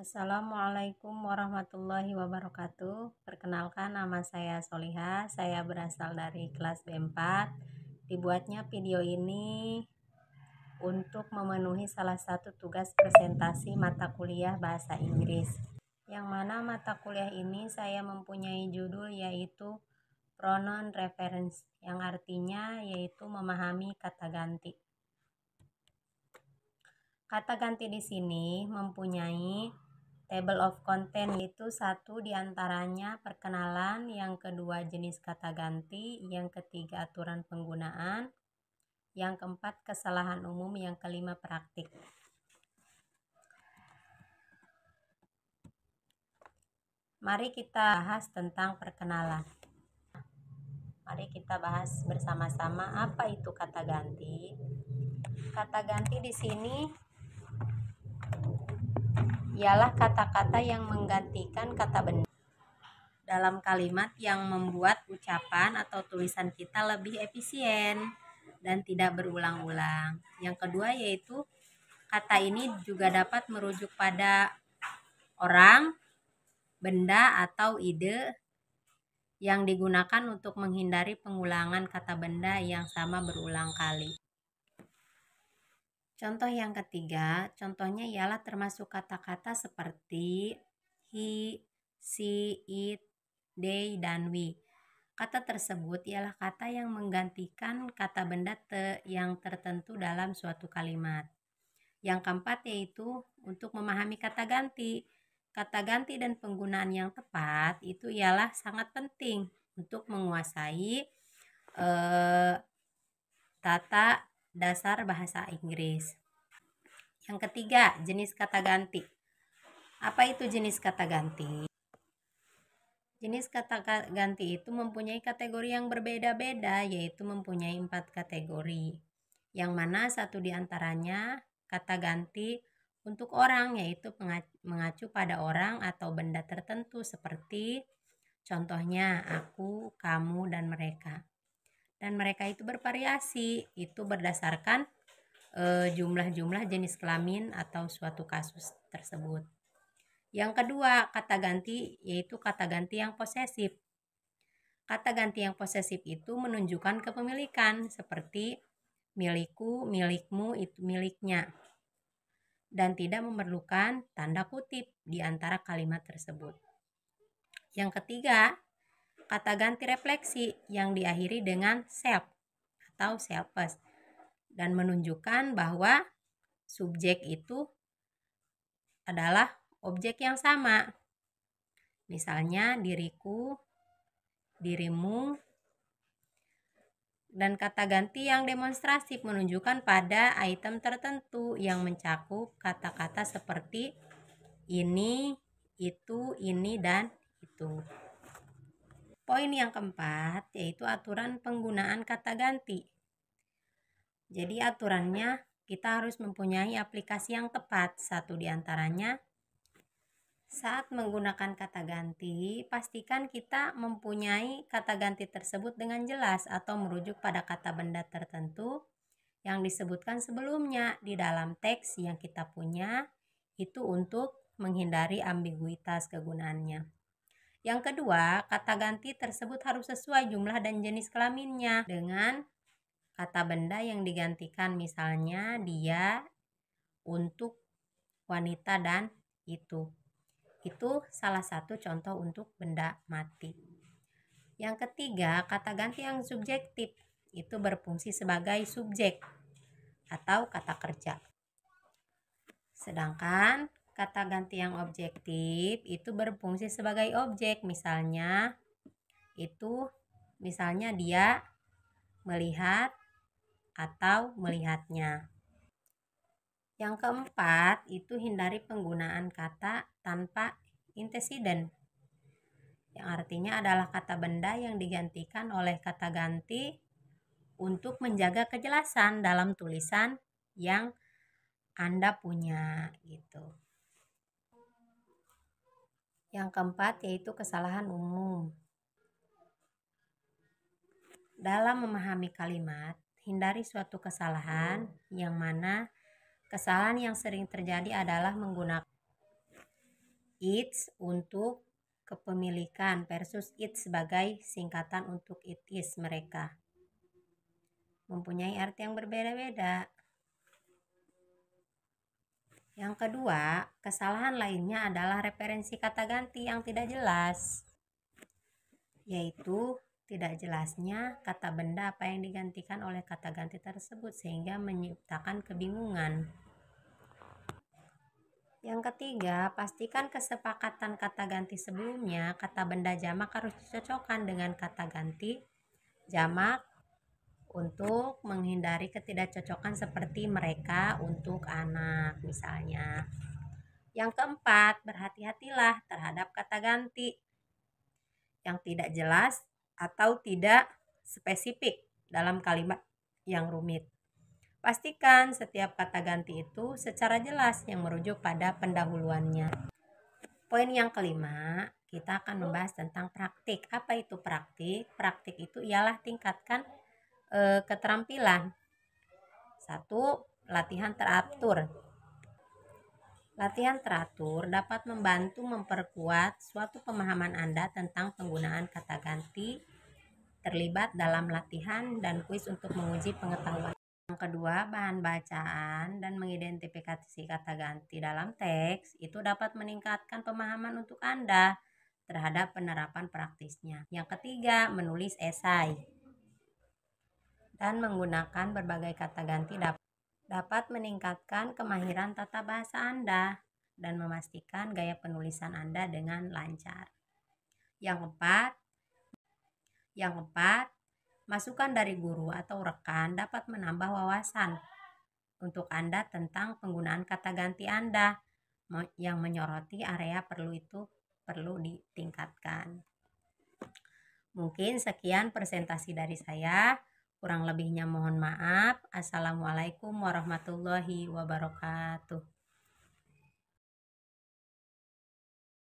Assalamualaikum warahmatullahi wabarakatuh. Perkenalkan, nama saya Solihah. Saya berasal dari kelas B4. Dibuatnya video ini untuk memenuhi salah satu tugas presentasi mata kuliah bahasa Inggris. Yang mana mata kuliah ini saya mempunyai judul yaitu Pronoun Reference, yang artinya yaitu memahami kata ganti. Kata ganti di sini mempunyai table of content, yaitu satu diantaranya perkenalan, yang kedua jenis kata ganti, yang ketiga aturan penggunaan, yang keempat kesalahan umum, yang kelima praktik. Mari kita bahas tentang perkenalan. Mari kita bahas bersama-sama apa itu kata ganti. Kata ganti di sini ialah kata-kata yang menggantikan kata benda dalam kalimat yang membuat ucapan atau tulisan kita lebih efisien dan tidak berulang-ulang. Yang kedua yaitu kata ini juga dapat merujuk pada orang, benda, atau ide yang digunakan untuk menghindari pengulangan kata benda yang sama berulang kali. Contoh yang ketiga, contohnya ialah termasuk kata-kata seperti he, she, it, they, dan we. Kata tersebut ialah kata yang menggantikan kata benda yang tertentu dalam suatu kalimat. Yang keempat yaitu untuk memahami kata ganti. Kata ganti dan penggunaan yang tepat itu ialah sangat penting untuk menguasai tata dasar bahasa Inggris. Yang ketiga, jenis kata ganti. Apa itu jenis kata ganti? Jenis kata ganti itu mempunyai kategori yang berbeda-beda, yaitu mempunyai 4 kategori. Yang mana satu diantaranya kata ganti untuk orang, yaitu mengacu pada orang atau benda tertentu seperti contohnya aku, kamu, dan mereka. Dan mereka itu bervariasi, itu berdasarkan jumlah-jumlah jenis kelamin atau suatu kasus tersebut. Yang kedua, kata ganti yaitu kata ganti yang posesif. Kata ganti yang posesif itu menunjukkan kepemilikan seperti milikku, milikmu, itu miliknya, dan tidak memerlukan tanda kutip di antara kalimat tersebut. Yang ketiga, kata ganti refleksi yang diakhiri dengan self atau selfless dan menunjukkan bahwa subjek itu adalah objek yang sama. Misalnya diriku, dirimu. Dan kata ganti yang demonstratif menunjukkan pada item tertentu yang mencakup kata-kata seperti ini, itu, ini, dan itu. Poin yang keempat yaitu aturan penggunaan kata ganti. Jadi aturannya kita harus mempunyai aplikasi yang tepat. Satu diantaranya, saat menggunakan kata ganti, pastikan kita mempunyai kata ganti tersebut dengan jelas atau merujuk pada kata benda tertentu yang disebutkan sebelumnya di dalam teks yang kita punya, itu untuk menghindari ambiguitas kegunaannya. Yang kedua, kata ganti tersebut harus sesuai jumlah dan jenis kelaminnya dengan kata benda yang digantikan, misalnya dia, untuk, wanita, dan itu. Itu salah satu contoh untuk benda mati. Yang ketiga, kata ganti yang subjektif itu berfungsi sebagai subjek atau kata kerja. Sedangkan kata ganti yang objektif itu berfungsi sebagai objek, misalnya dia melihat atau melihatnya. Yang keempat, itu hindari penggunaan kata tanpa antecedent, yang artinya adalah kata benda yang digantikan oleh kata ganti untuk menjaga kejelasan dalam tulisan yang Anda punya gitu. Yang keempat yaitu kesalahan umum. Dalam memahami kalimat, hindari suatu kesalahan, yang mana kesalahan yang sering terjadi adalah menggunakan Its untuk kepemilikan versus it sebagai singkatan untuk it is mereka. Mempunyai arti yang berbeda-beda. Yang kedua, kesalahan lainnya adalah referensi kata ganti yang tidak jelas, yaitu tidak jelasnya kata benda apa yang digantikan oleh kata ganti tersebut sehingga menciptakan kebingungan. Yang ketiga, pastikan kesepakatan kata ganti sebelumnya. Kata benda jamak harus dicocokkan dengan kata ganti jamak untuk menghindari ketidakcocokan seperti mereka untuk anak misalnya. Yang keempat, berhati-hatilah terhadap kata ganti yang tidak jelas atau tidak spesifik dalam kalimat yang rumit. Pastikan setiap kata ganti itu secara jelas yang merujuk pada pendahuluannya. Poin yang kelima, kita akan membahas tentang praktik. Apa itu praktik? Praktik itu ialah tingkatkan keterampilan. 1. Latihan teratur. Latihan teratur dapat membantu memperkuat suatu pemahaman Anda tentang penggunaan kata ganti, terlibat dalam latihan dan kuis untuk menguji pengetahuan. Yang kedua, bahan bacaan dan mengidentifikasi kata ganti dalam teks itu dapat meningkatkan pemahaman untuk Anda terhadap penerapan praktisnya. Yang ketiga, menulis esai dan menggunakan berbagai kata ganti dapat meningkatkan kemahiran tata bahasa Anda dan memastikan gaya penulisan Anda dengan lancar. Yang keempat, masukan dari guru atau rekan dapat menambah wawasan untuk Anda tentang penggunaan kata ganti Anda yang menyoroti area perlu ditingkatkan. Mungkin sekian presentasi dari saya. Kurang lebihnya mohon maaf. Assalamualaikum warahmatullahi wabarakatuh.